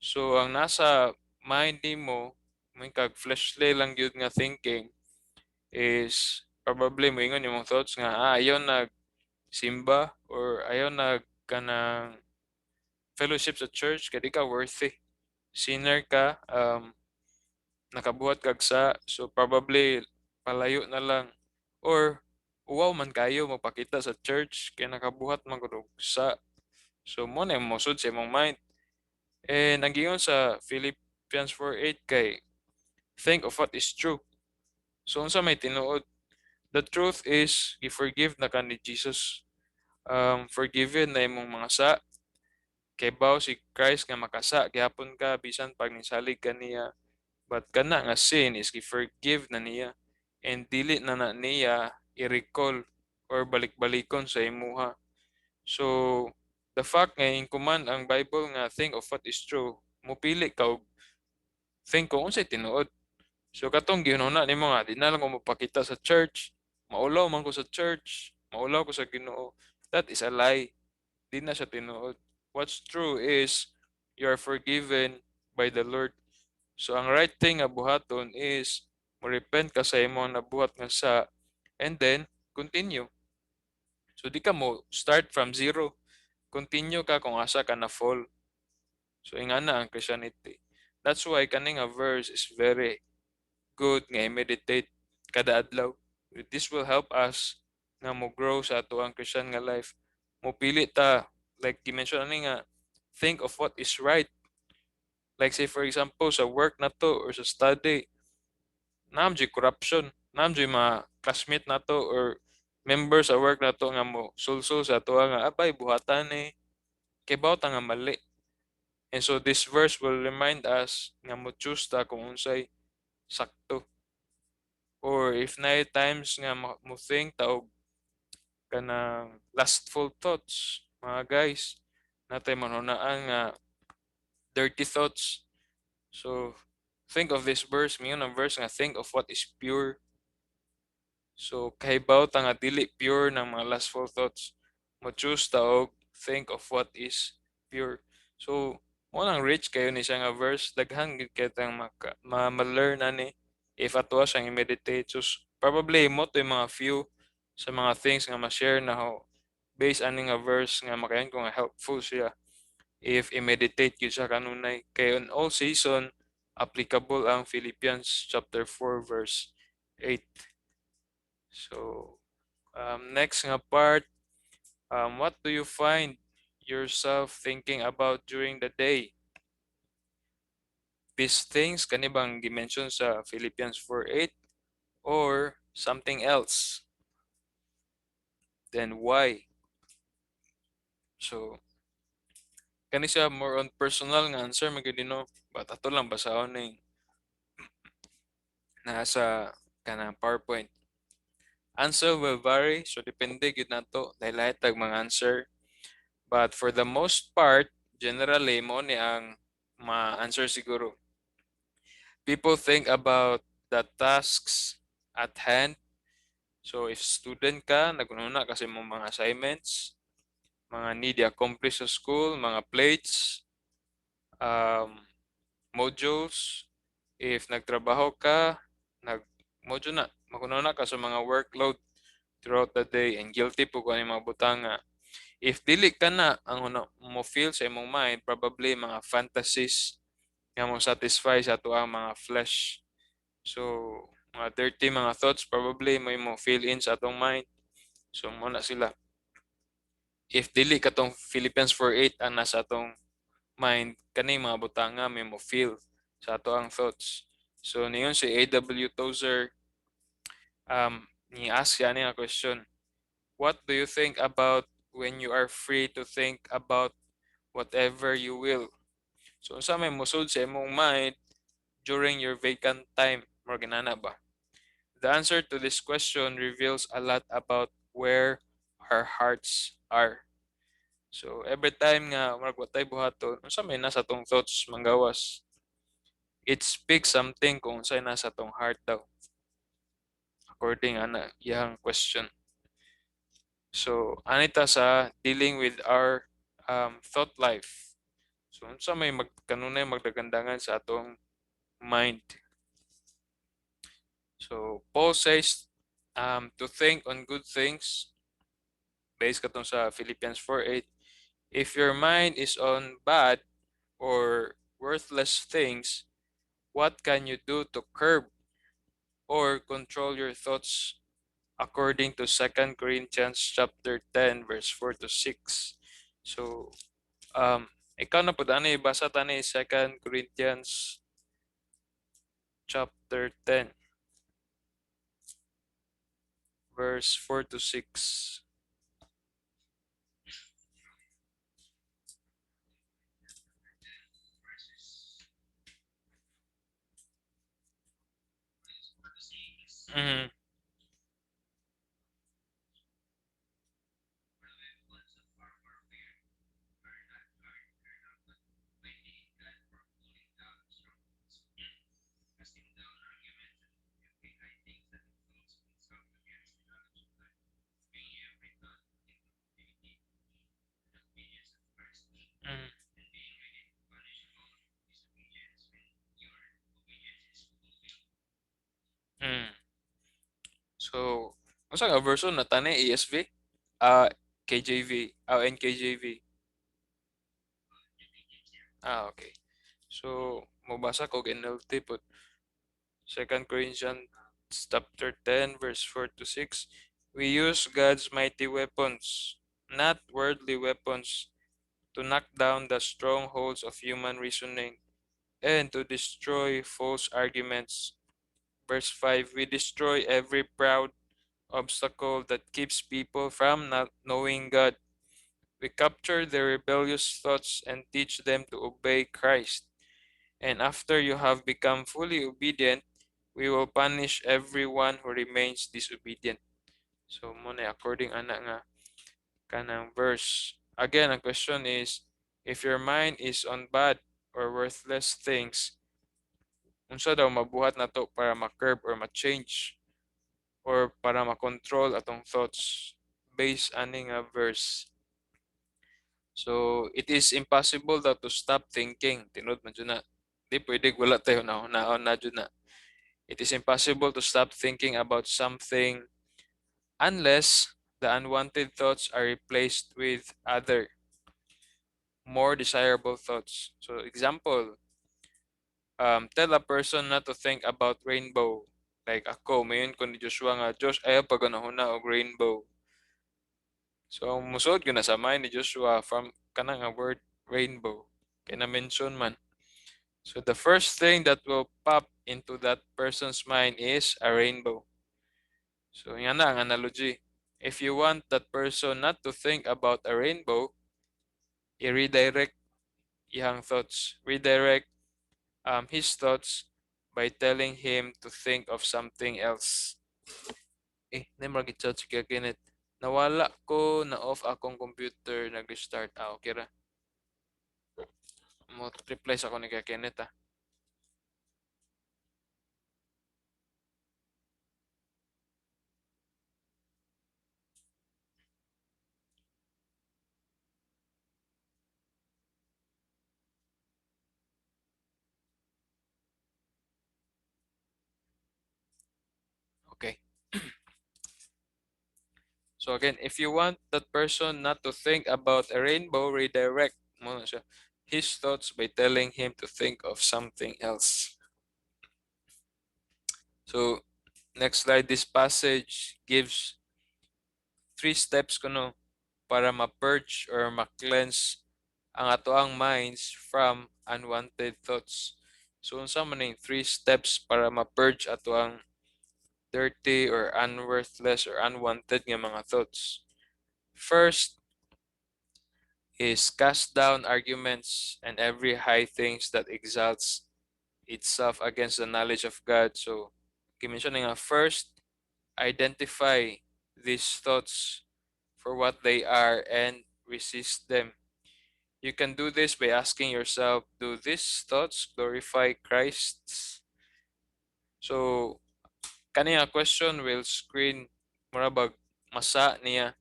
So ang nasa mind nimo may kag fleshly lang gyud nga thinking is probably moingon imong thoughts nga ayaw nagsimba or ayaw kanang fellowship sa church kay di ka worthy. Sinner ka, nakabuhat kag sa, so probably palayo na lang or uwaw man kayo magpakita sa church kay nakabuhat man gud og sa. So mo na yung mosud sa imong mind. And ang giingon sa Philippians 4:8 kay think of what is true. So unsa may tinuod, the truth is gi-forgive na ka ni Jesus. Forgiven na imong mga sa kay bawo si Christ nga makasa gihapon ka bisan pag nisalig ka niya. But kana nga sin is gi-forgive na niya and dili na niya i-recall or balik-balikon sa imuha. So the fact nga inkuman ang Bible nga think of what is true, mupili ka og think kung unsay tinuod. So katong ginuna nimo nga di na lang ko mopakita sa church, maulaw man ko sa church, maulaw ko sa Ginoo. That is a lie. Di na siya tinuod. What's true is you are forgiven by the Lord. So ang right thing nga buhaton is mo-repent ka sa imong nabuhat nga sa and then continue. So di ka mo start from zero. Continue ka kung asa ka na fall. So ingana ang Christianity. That's why kaning nga verse is very good nga i-meditate kada adlaw. This will help us nga mo grow sa ato ang Christian nga life. Mo pili ta like gi-mention ani nga think of what is right. Like say for example sa work na to or sa study, naam corruption, naam mga classmate nato or members sa work nato nga mo sulsul sa ato nga abay buhatan ni kay bawat nga mali. And so this verse will remind us nga mo choose ta kung unsay sakto. Or if na times nga mo think ta og kanang lustful thoughts, mga guys, natay manunaan nga dirty thoughts. So think of this verse, mingon ang verse nga think of what is pure. So kahibaw ta nga dili pure ng mga lustful thoughts. Mo choose ta og think of what is pure. So mo nang rich kayo ni siya nga verse daghan gid kay tang ma-learn ani if ato siyang i-meditate. So probably mo to yung mga few sa mga things nga ma-share na ho based ani nga verse nga makayan ko nga helpful siya if i-meditate gyud siya kanunay kay on all season applicable ang Philippians chapter 4 verse 8. So next nga part, what do you find yourself thinking about during the day? These things kani bang gi-mention sa Philippians 4:8 or something else? Then why? So kani siya more on personal nga answer man gyud no. But ato lang basahon ning nasa kanang PowerPoint. Answer will vary, so depende gyud nato lahi-lahi tag mga answer. But for the most part, generally mo ni ang ma-answer siguro. People think about the tasks at hand. So if student ka, nagununa kasi mo mga assignments, mga need i-accomplish sa school, mga plates, um, modules. If nagtrabaho ka, nag-module na, magununa ka sa mga workload throughout the day and guilty po kung ano mga butanga. If dili ka na, ang mo feel sa imong mind, probably mga fantasies nga mo satisfy sa ato ang mga flesh. So, mga dirty mga thoughts probably may mo feel in sa atong mind. So, muna sila. If dili katong Philippians 4:8 ang nasa atong mind, kani mga butanga may mo feel sa ato ang thoughts. So, niyon si A.W. Tozer, ni-ask yan nga question, what do you think about when you are free to think about whatever you will? So, sa may musod sa imong mind during your vacant time, more ginana ba? The answer to this question reveals a lot about where our hearts are. So every time nga magwatay buhaton, unsa may nasa tong thoughts manggawas, it speaks something kung unsay nasa tong heart daw. According ana iyang question. So anita sa dealing with our thought life. So unsa may kanunay magdagandangan sa atong mind. So Paul says to think on good things based katong sa Philippians 4:8. If your mind is on bad or worthless things, what can you do to curb or control your thoughts according to 2 Corinthians chapter 10 verse 4 to 6. So ikaw na pud ani basa tani 2 Corinthians chapter 10 verse 4 to 6. Mhm. Mhm. Mm. So, unsa nga version na tani ESV? KJV, NKJV. Okay. So, mabasa ko NLT put 2 Corinthians chapter 10 verse 4 to 6. We use God's mighty weapons, not worldly weapons, to knock down the strongholds of human reasoning and to destroy false arguments. Verse 5, we destroy every proud obstacle that keeps people from not knowing God. We capture their rebellious thoughts and teach them to obey Christ. And after you have become fully obedient, we will punish everyone who remains disobedient. So muna according ana nga kanang verse. Again, ang question is, if your mind is on bad or worthless things, unsa daw mabuhat nato para ma-curb or ma-change or para ma-control atong thoughts based ani nga verse. So, it is impossible daw to stop thinking. Tinod man dyan na. Di pwede wala tayo naon na dyan na. It is impossible to stop thinking about something unless the unwanted thoughts are replaced with other, more desirable thoughts. So, example, tell a person not to think about rainbow. Like ako, mayon ko ni Joshua nga, Josh, ayaw pag na og rainbow. So, musod ko na sa mind ni Joshua from kanang nga word rainbow. Kaya na-mention man. So the first thing that will pop into that person's mind is a rainbow. So yan na ang analogy. If you want that person not to think about a rainbow, i-redirect iyang thoughts. Redirect his thoughts by telling him to think of something else. Nemra gitchat si Kuya Kenneth. Nawala ko, na-off akong computer, nag-restart. Okay ra. Mo reply sa ako ni Kuya Kenneth ah. Okay. So again, if you want that person not to think about a rainbow, redirect mo na siya his thoughts by telling him to think of something else. So next slide, this passage gives 3 steps kuno para ma-purge or ma-cleanse ang atoang minds from unwanted thoughts. So unsa man ning 3 steps para ma-purge atoang dirty or unworthless or unwanted nga mga thoughts. First is cast down arguments and every high things that exalts itself against the knowledge of God. So, gimension nga first, identify these thoughts for what they are and resist them. You can do this by asking yourself, do these thoughts glorify Christ? So, kaniya question will screen murabag masa niya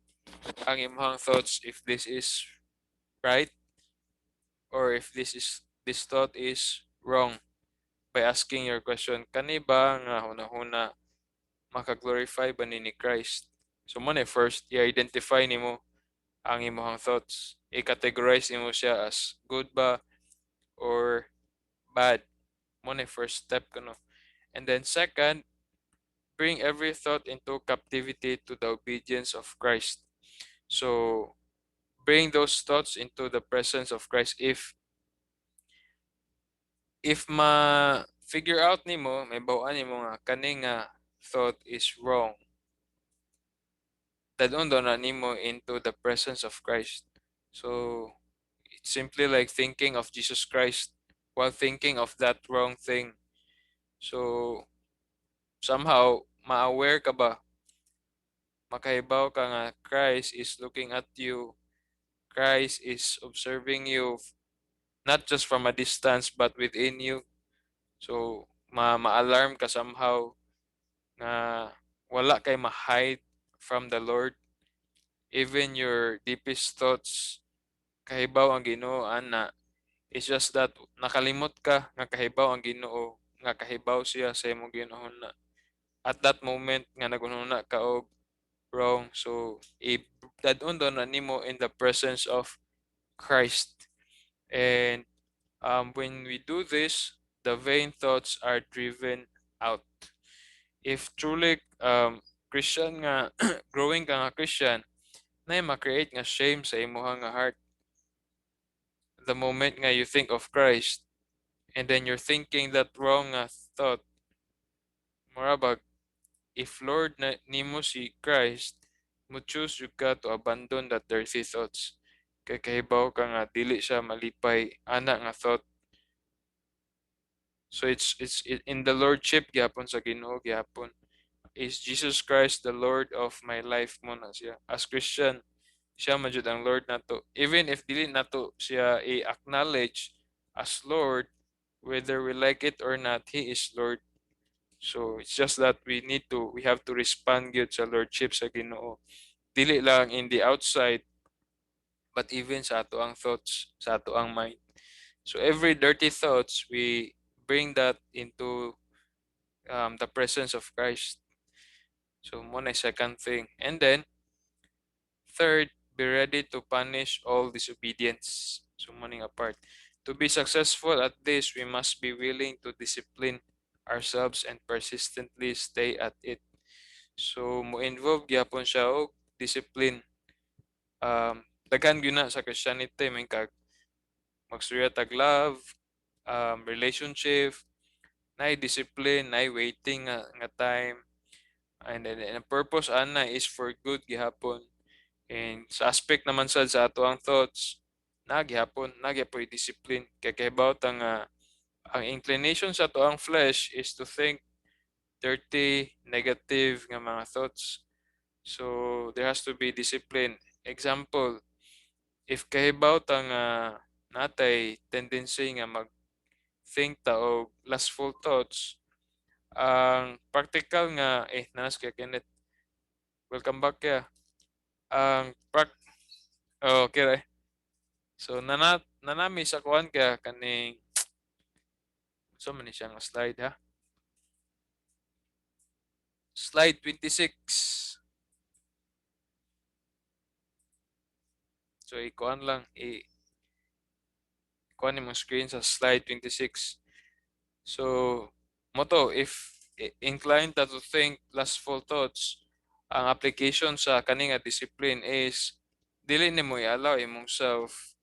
ang imong thoughts if this is right. or if this thought is wrong by asking your question, kani ba nga hunahuna maka-glorify ba ni Christ? So mo na first i-identify nimo ang imong thoughts. I-categorize nimo siya as good ba or bad. Mo na first step kuno. And then second, bring every thought into captivity to the obedience of Christ. So bring those thoughts into the presence of Christ. If ma-figure out nimo, may bawaan nimo nga kani nga thought is wrong, dadon na nimo into the presence of Christ. So it's simply like thinking of Jesus Christ while thinking of that wrong thing. So somehow ma-aware ka ba, makahibaw ka nga Christ is looking at you, Christ is observing you not just from a distance but within you. So ma-alarm ka somehow nga wala kay ma-hide from the Lord. Even your deepest thoughts, kahibaw ang Ginoo ana. It's just that nakalimot ka nga kahibaw ang Ginoo, nga kahibaw siya sa imong ginahuna. At that moment nga nagununa ka og wrong. So dadon na nimo in the presence of Christ. And when we do this, the vain thoughts are driven out. If truly Christian nga growing ka nga Christian, na ma-create nga shame sa imuha nga heart. The moment nga you think of Christ, and then you're thinking that wrong nga thought, murabag, if Lord na nimo si Christ, mo choose you ka to abandon that dirty thoughts. Kay kahibaw ka nga dili siya malipay ana nga thought. So it's in the lordship gyapon sa Ginoo gyapon. Is Jesus Christ the Lord of my life mo na siya. As Christian, siya man jud ang Lord nato. Even if dili nato siya i-acknowledge as Lord, whether we like it or not, He is Lord. So it's just that we have to respond gyud sa Lordship sa Ginoo. Dili lang in the outside, but even sa ato ang thoughts, sa ato ang mind. So every dirty thoughts, we bring that into the presence of Christ. So mo na second thing. And then, third, be ready to punish all disobedience. So morning apart. To be successful at this, we must be willing to discipline ourselves and persistently stay at it. So mo involve gyapon siya og discipline. Daghan gyud na sa Christianity may kag magsurya tag love, relationship, na discipline, na waiting nga time. And then and the purpose ana is for good gihapon. And sa aspect naman sad sa ato ang thoughts, nagyapon discipline. Kaya kahibaw ta nga ang inclination sa ato ang flesh is to think dirty, negative nga mga thoughts. So there has to be discipline. Example, if kahibaw ta nga natay tendency nga mag-think ta og lustful thoughts, ang practical nga nanas kay Kenneth. Welcome back kaya. Ang okay ra. So nanami sa kuan kaya kaning so man ni siya nga slide ha. Slide 26. So ikuan lang kuan ni mong screen sa slide 26. So moto if inclined ta to think lustful thoughts, ang application sa kani nga discipline is dili nimo i-allow imong self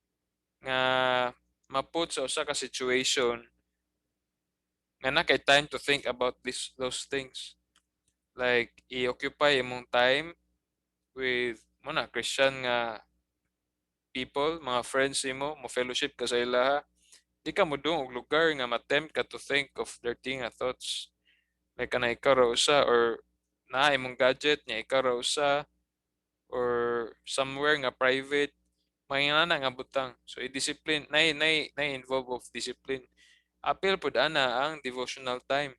nga maput sa usa ka situation nga na kay time to think about those things. Like i-occupy imong time with muna Christian nga people, mga friends nimo, mo fellowship ka sa ilaha. Di ka mo og lugar nga ma-tempt ka to think of dirty nga thoughts. Like kana ikaw ra usa or na imong gadget nya ikaw ra usa or somewhere nga private manginana nga butang. So i-discipline na involve of discipline. Apil pud ana ang devotional time.